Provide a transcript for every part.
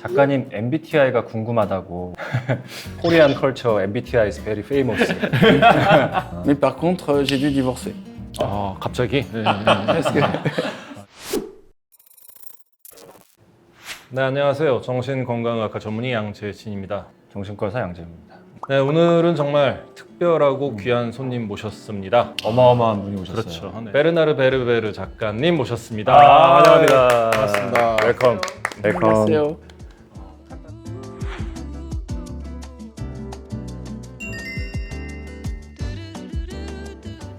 작가님 MBTI가 궁금하다고. Korean culture MBTI is very famous. Mais par contre, j'ai dû divorcer. 아, 갑자기? Parce que 네, 안녕하세요. 정신건강의학과 전문의 양재진입니다. 정신과사 양재입니다. 네, 오늘은 정말 특별하고 귀한 손님 모셨습니다. 어마어마한 분이 오셨어요. 그렇죠. 네. 베르나르 베르베르 작가님 모셨습니다. 환영합니다. 반갑습니다. 웰컴. 웰컴. 안녕하세요.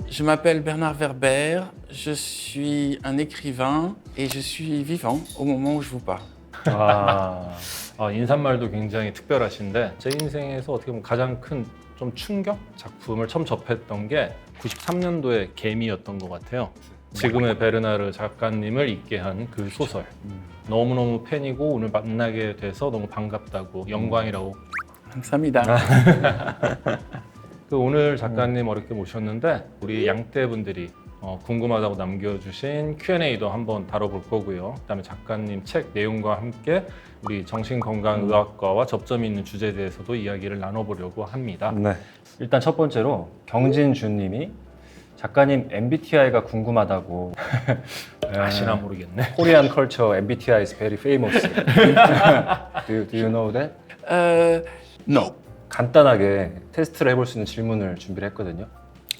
Je m'appelle Bernard Werber, je suis un écrivain et je suis vivant au moment où je vous parle. 인사말도 굉장히 특별하신데 제 인생에서 어떻게 보면 가장 큰 좀 충격 작품을 처음 접했던 게 93년도의 개미였던 것 같아요. 지금의 베르나르 작가님을 있게 한 그 소설. 너무너무 팬이고 오늘 만나게 돼서 너무 반갑다고 영광이라고. 감사합니다. 그 오늘 작가님 어렵게 모셨는데 우리 양떼분들이 궁금하다고 남겨주신 Q&A도 한번 다뤄볼 거고요. 그다음에 작가님 책 내용과 함께 우리 정신건강의학과와 접점이 있는 주제에 대해서도 이야기를 나눠보려고 합니다. 네. 일단 첫 번째로 경진준 님이 작가님 MBTI가 궁금하다고. 아시나 모르겠네. Korean culture MBTI is very famous. do you know that? Non. 간단하게 테스트를 해볼 수 있는 질문을 준비를 했거든요.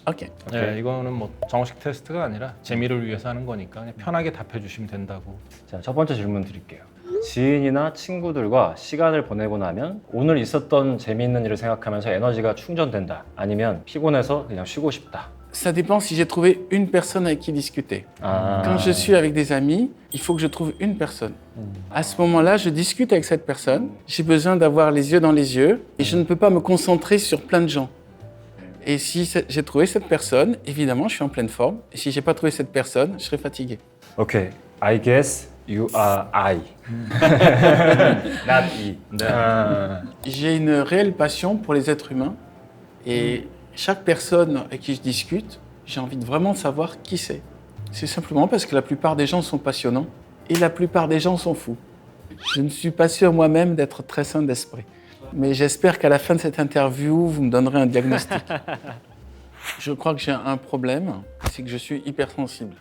Ok. 네, 이거는 뭐 정식 테스트가 아니라 재미를 위해서 하는 거니까 그냥 편하게 답해 주시면 된다고. 자, 첫 번째 질문 드릴게요. 지인이나 친구들과 시간을 보내고 나면 오늘 있었던 재미있는 일을 생각하면서 에너지가 충전된다. 아니면 피곤해서 그냥 쉬고 싶다. Ça dépend si j'ai trouvé une personne avec qui discuter. Quand je suis avec des amis, il faut que je trouve une personne. À ce moment-là, je discute avec cette personne. J'ai besoin d'avoir les yeux dans les yeux et je ne peux pas me concentrer sur plein de gens. Et si j'ai trouvé cette personne, évidemment, je suis en pleine forme. Et si j'ai pas trouvé cette personne, je serai fatigué. Okay, I guess you are I. Not E. 네. J'ai une réelle passion pour les êtres humains. Et chaque personne avec qui je discute, j'ai envie de vraiment savoir qui c'est. C'est simplement parce que la plupart des gens sont passionnants et la plupart des gens sont fous. Je ne suis pas sûr moi-même d'être très sain d'esprit. Mais j'espère qu'à la fin de cette interview, vous me donnerez un diagnostic. Je crois que j'ai un problème, c'est que je suis hypersensible.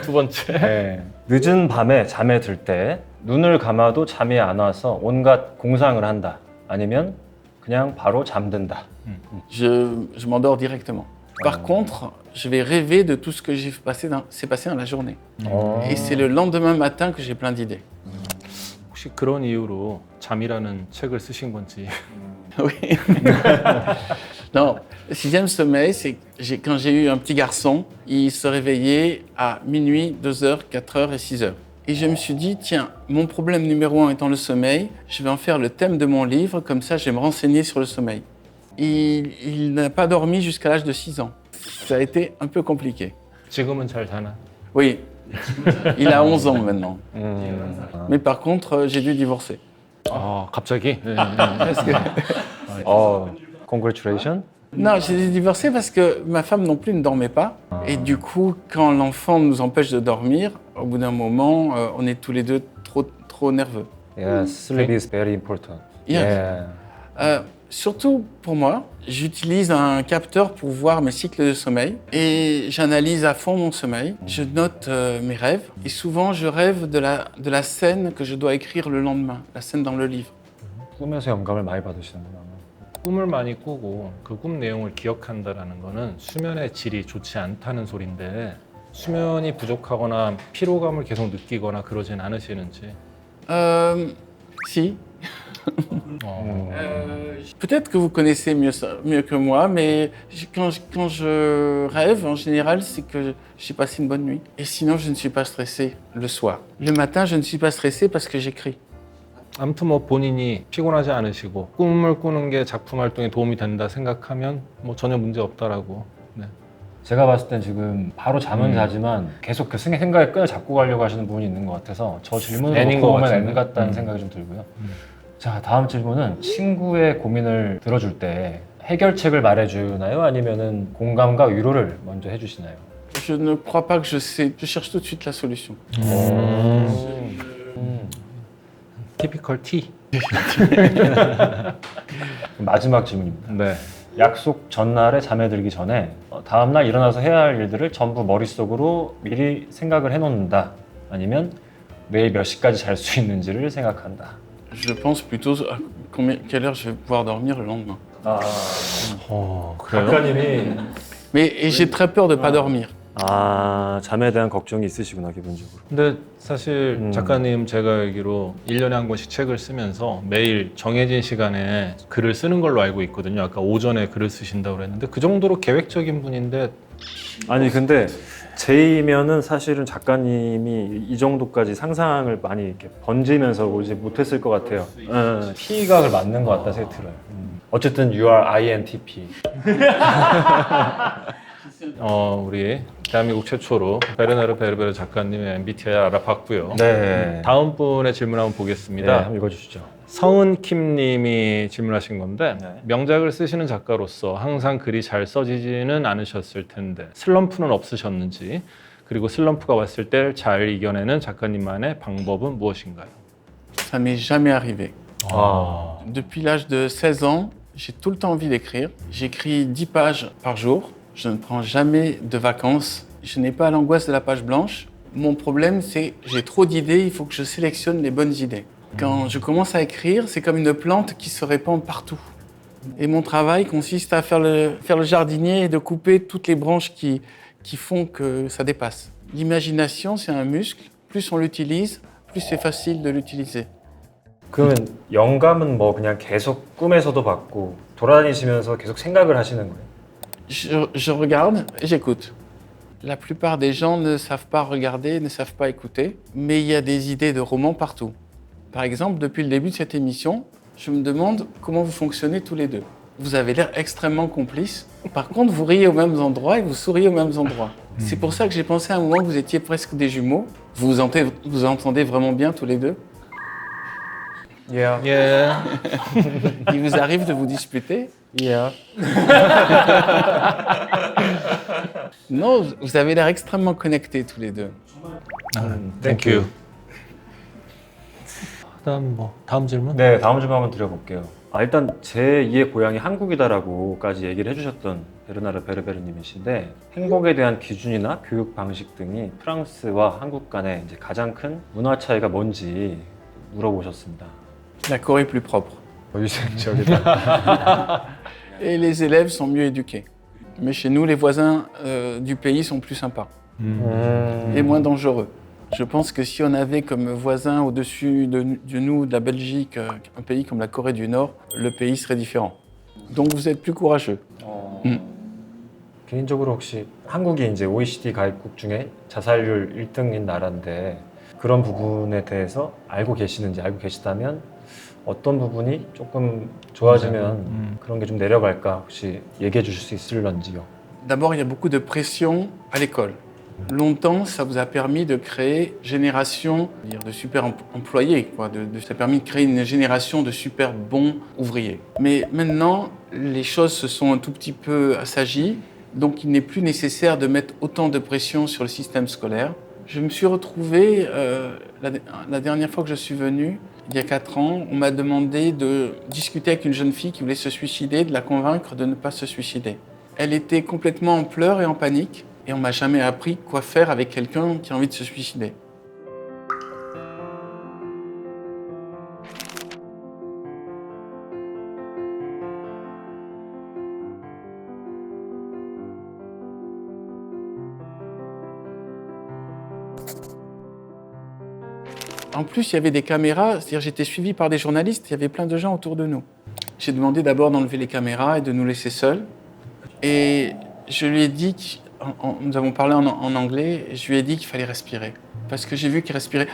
두 번째. 네. 늦은 밤에 잠에 들 때 눈을 감아도 잠이 안 와서 온갖 공상을 한다. 아니면 그냥 바로 잠든다. Je m'endors directement. Par contre, je vais rêver de tout ce que s'est passé dans la journée. Et c'est le lendemain matin que j'ai plein d'idées. 혹시 그런 이유로 잠이라는 책을 쓰신 건지. Oui. Non, le sixième sommeil, c'est que quand j'ai eu un petit garçon, il se réveillait à minuit, 2h, 4h et 6h. Et je me suis dit, tiens, mon problème numéro 1 étant le sommeil, je vais en faire le thème de mon livre, comme ça je vais me renseigner sur le sommeil. Il n'a pas dormi jusqu'à l'âge de 6 ans. Ça a été un peu compliqué. 지금은 잘 자나? Oui, il a 11 ans maintenant. Mais par contre, j'ai dû divorcer. 갑자기? Parce que... Congratulations. Non, j'ai dû divorcer parce que ma femme non plus ne dormait pas. Et du coup, quand l'enfant nous empêche de dormir, au bout d'un moment, on est tous les deux trop nerveux. Yes, sleep is very important. Yes. Surtout pour moi, j'utilise un capteur pour voir mes cycles de sommeil et j'analyse à fond mon sommeil. Je note mes rêves et souvent je rêve de la scène que je dois écrire le lendemain, la scène dans le livre. 꿈에서 영감을 많이 받으시는구나. 꿈을 많이 꾸고 그 꿈 내용을 기억한다라는 거는 수면의 질이 좋지 않다는 소린데 수면이 부족하거나 피로감을 계속 느끼거나 그러진 않으시는지. Si. Peut-être que vous connaissez mieux que moi, mais quand je rêve, en général, c'est que j'ai passé une bonne nuit. Et sinon, je ne suis pas stressé le soir. Le matin, je ne suis pas stressé parce que j'écris. 아무튼 뭐 본인이 피곤하지 않으시고 꿈을 꾸는 게 작품 활동에 도움이 된다 생각하면 뭐 전혀 문제 없다라고. 네. 제가 봤을 땐 지금 바로 잠은 자지만 계속 그 생각의 끈을 잡고 가려고 하시는 부분이 있는 것 같아서 저 질문을 N인 놓고 것 보면 같은데. N 같다는 생각이 좀 들고요. 자, 다음 질문은 친구의 고민을 들어줄 때 해결책을 말해주나요? 아니면은 공감과 위로를 먼저 해주시나요? Je ne crois pas que je sais. Je cherche tout de suite la solution. 티피컬 T. 마지막 질문입니다. 네. 약속 전날에 잠에 들기 전에 다음날 일어나서 해야 할 일들을 전부 머릿속으로 미리 생각을 해놓는다. 아니면 내일 몇 시까지 잘 수 있는지를 생각한다. Je pense plutôt à quelle heure je vais pouvoir dormir le lendemain. 그래요? 작가님이 Mais et j'ai très peur de ne pas dormir. 잠에 대한 걱정이 있으시구나 기본적으로. 근데 사실 작가님 제가 알기로 1년에 한 권씩 책을 쓰면서 매일 정해진 시간에 글을 쓰는 걸로 알고 있거든요. 아까 오전에 글을 쓰신다고 그랬는데 그 정도로 계획적인 분인데 아니 근데 제이면은 사실은 작가님이 이 정도까지 상상을 많이 이렇게 번지면서 오지 못했을 것 같아요. T각을 맞는 것 같다 생각이 들어요. 어쨌든 you are INTP. 우리 대한민국 최초로 베르나르 베르베르 작가님의 MBTI 알아봤고요. 네. 다음 분의 질문 한번 네, 보겠습니다. 한번 읽어주시죠. 서은킴 님이 질문하신 건데 네. 명작을 쓰시는 작가로서 항상 글이 잘 써지지는 않으셨을 텐데 슬럼프는 없으셨는지, 그리고 슬럼프가 왔을 때 잘 이겨내는 작가님만의 방법은 무엇인가요? Ça m'est jamais arrivé. 아, Depuis l'âge de 16 ans, j'ai tout le temps envie d'écrire. J'écris 10 pages par jour. Je ne prends jamais de vacances. Je n'ai pas l'angoisse de la page blanche. Mon problème, c'est que j'ai trop d'idées, il faut que je sélectionne les bonnes idées. Quand je commence à écrire, c'est comme une plante qui se répand partout. Et mon travail consiste à faire le jardinier et de couper toutes les branches qui font que ça dépasse. L'imagination, c'est un muscle. Plus on l'utilise, plus c'est facile de l'utiliser. 그러면 영감은 뭐 그냥 계속 꿈에서도 받고 돌아다니시면서 계속 생각을 하시는 거예요? Je regarde et j'écoute. La plupart des gens ne savent pas regarder, ne savent pas écouter, mais il y a des idées de romans partout. Par exemple, depuis le début de cette émission, je me demande comment vous fonctionnez tous les deux. Vous avez l'air extrêmement complices. Par contre, vous riez aux mêmes endroits et vous souriez aux mêmes endroits. C'est pour ça que j'ai pensé à un moment que vous étiez presque des jumeaux. Vous entendez vraiment bien tous les deux. Yeah. 예. Il vous arrive de vous disputer. Yeah. Non, vous avez l'air extrêmement connectés tous les deux. 땡큐. 다음 질문? 네, 다음 질문 한번 드려볼게요. 일단 제 2의 고향이 한국이다라고까지 얘기를 해주셨던 베르나르 베르베르님이신데 행복에 대한 기준이나 교육 방식 등이 프랑스와 한국 간의 이제 가장 큰 문화 차이가 뭔지 물어보셨습니다. La Corée est plus propre. 유색적이다. Et les élèves sont mieux éduqués. Mais chez nous, les voisins du pays sont plus sympas et moins dangereux. Je pense que si on avait comme voisin au-dessus de nous, de la Belgique, un pays comme la Corée du Nord, le pays serait différent. Donc vous êtes plus courageux. 개인적으로 혹시 한국이 이제 OECD 가입국 중에 자살률 1등인 나라인데 그런 부분에 대해서 알고 계시다면 어떤 부분이 조금 좋아지면 그런 게 좀 내려갈까 혹시 얘기해 주실 수 있을런지요? D'abord, il y a beaucoup de pression à l'école. Longtemps, ça vous a permis de créer une génération de super employés, quoi. Ça a permis de créer une génération de super bons ouvriers. Mais maintenant, les choses se sont un tout petit peu assagies, donc il n'est plus nécessaire de mettre autant de pression sur le système scolaire. Je me suis retrouvé, la dernière fois que je suis venu, il y a 4 ans, on m'a demandé de discuter avec une jeune fille qui voulait se suicider, de la convaincre de ne pas se suicider. Elle était complètement en pleurs et en panique, et on m'a jamais appris quoi faire avec quelqu'un qui a envie de se suicider. En plus, il y avait des caméras, c'est-à-dire j'étais suivi par des journalistes, il y avait plein de gens autour de nous. J'ai demandé d'abord d'enlever les caméras et de nous laisser seuls. Et je lui ai dit, nous avons parlé en anglais, et je lui ai dit qu'il fallait respirer. Parce que j'ai vu qu'il respirait,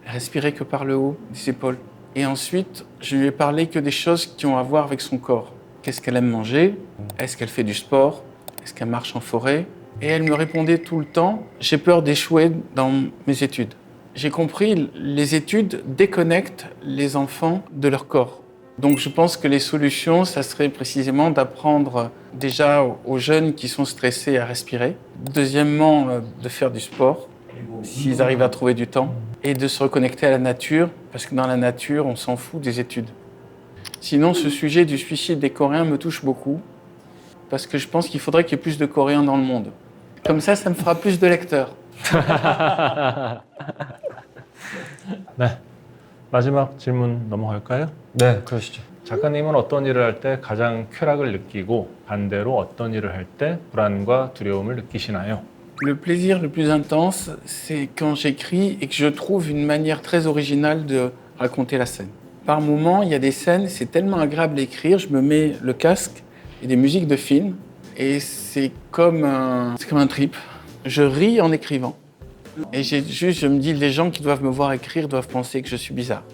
respirait que par le haut des épaules. Et ensuite, je lui ai parlé que des choses qui ont à voir avec son corps. Qu'est-ce qu'elle aime manger? Est-ce qu'elle fait du sport? Est-ce qu'elle marche en forêt? Et elle me répondait tout le temps, j'ai peur d'échouer dans mes études. J'ai compris, les études déconnectent les enfants de leur corps. Donc je pense que les solutions, ça serait précisément d'apprendre déjà aux jeunes qui sont stressés à respirer. Deuxièmement, de faire du sport. s'ils arrivent à trouver du temps, et de se reconnecter à la nature, parce que dans la nature, on s'en fout des études. Sinon, ce sujet du suicide des Coréens me touche beaucoup, parce que je pense qu'il faudrait qu'il y ait plus de Coréens dans le monde. Comme ça me fera plus de lecteurs. 네. 마지막 질문 넘어갈까요? 네, 그러시죠. 작가님은 어떤 일을 할 때 가장 쾌락을 느끼고 반대로 어떤 일을 할 때 불안과 두려움을 느끼시나요? Le plaisir le plus intense, c'est quand j'écris et que je trouve une manière très originale de raconter la scène. Par moments, il y a des scènes, c'est tellement agréable d'écrire, je me mets le casque et des musiques de film, et c'est comme un trip. Je ris en écrivant. Et je me dis, les gens qui doivent me voir écrire doivent penser que je suis bizarre.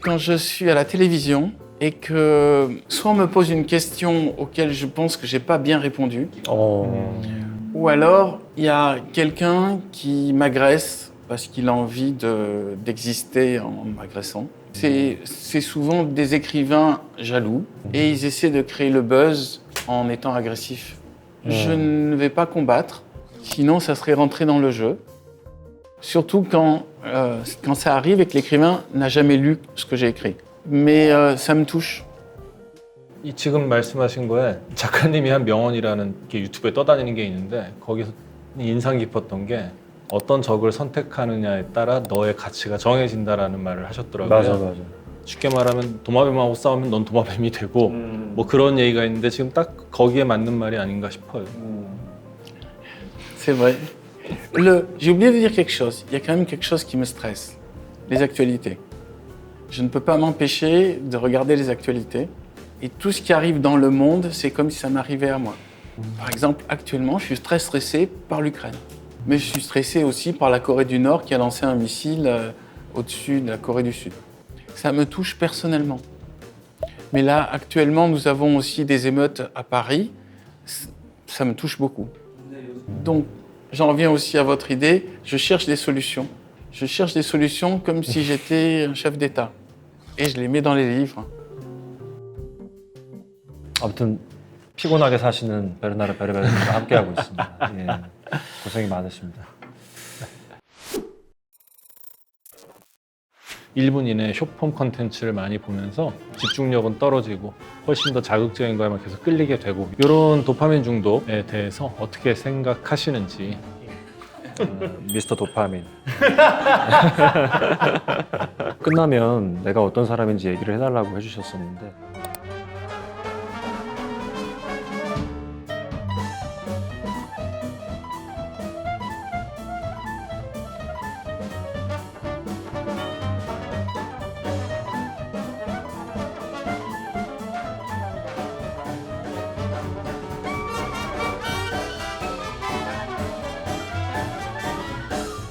Quand je suis à la télévision et que soit on me pose une question auquel je pense que j'ai pas bien répondu, ou alors il y a quelqu'un qui m'agresse parce qu'il a envie d'exister en m'agressant. C'est souvent des écrivains jaloux et ils essaient de créer le buzz en étant agressifs. Je ne vais pas combattre, sinon ça serait rentrer dans le jeu. Surtout quand ça arrive et que l'écrivain n'a jamais lu ce que j'ai écrit. Mais ça me touche. 이 지금 말씀하신 거에 작가님이 한 명언이라는 게 유튜브에 떠다니는 게 있는데 거기서 인상 깊었던 게 어떤 적을 선택하느냐에 따라 너의 가치가 정해진다라는 말을 하셨더라고요. 맞아. 쉽게 말하면 도마뱀하고 싸우면 넌 도마뱀이 되고 뭐 그런 얘기가 있는데 지금 딱 거기에 맞는 말이 아닌가 싶어요. C'est vrai. J'ai oublié de dire quelque chose. Il y a quand même quelque chose qui me stresse. Les actualités. Je ne peux pas m'empêcher de regarder les actualités. Et tout ce qui arrive dans le monde, c'est comme si ça m'arrivait à moi. Par exemple, actuellement, je suis très stressé par l'Ukraine. Mais je suis stressé aussi par la Corée du Nord qui a lancé un missile au-dessus de la Corée du Sud. Ça me touche personnellement. Mais là, actuellement, nous avons aussi des émeutes à Paris. Ça me touche beaucoup. Donc, j'en reviens aussi à votre idée. Je cherche des solutions. Je cherche des solutions comme si j'étais un chef d'État. Et je les mets dans les livres. 아무튼 피곤하게 사시는 베르나르 베르베르님과 함께하고 있습니다. 예, 고생이 많으십니다. 1분 이내에 쇼폼 컨텐츠를 많이 보면서 집중력은 떨어지고 훨씬 더 자극적인 거에만 계속 끌리게 되고 이런 도파민 중독에 대해서 어떻게 생각하시는지 미스터 도파민. 끝나면 내가 어떤 사람인지 얘기를 해달라고 해주셨었는데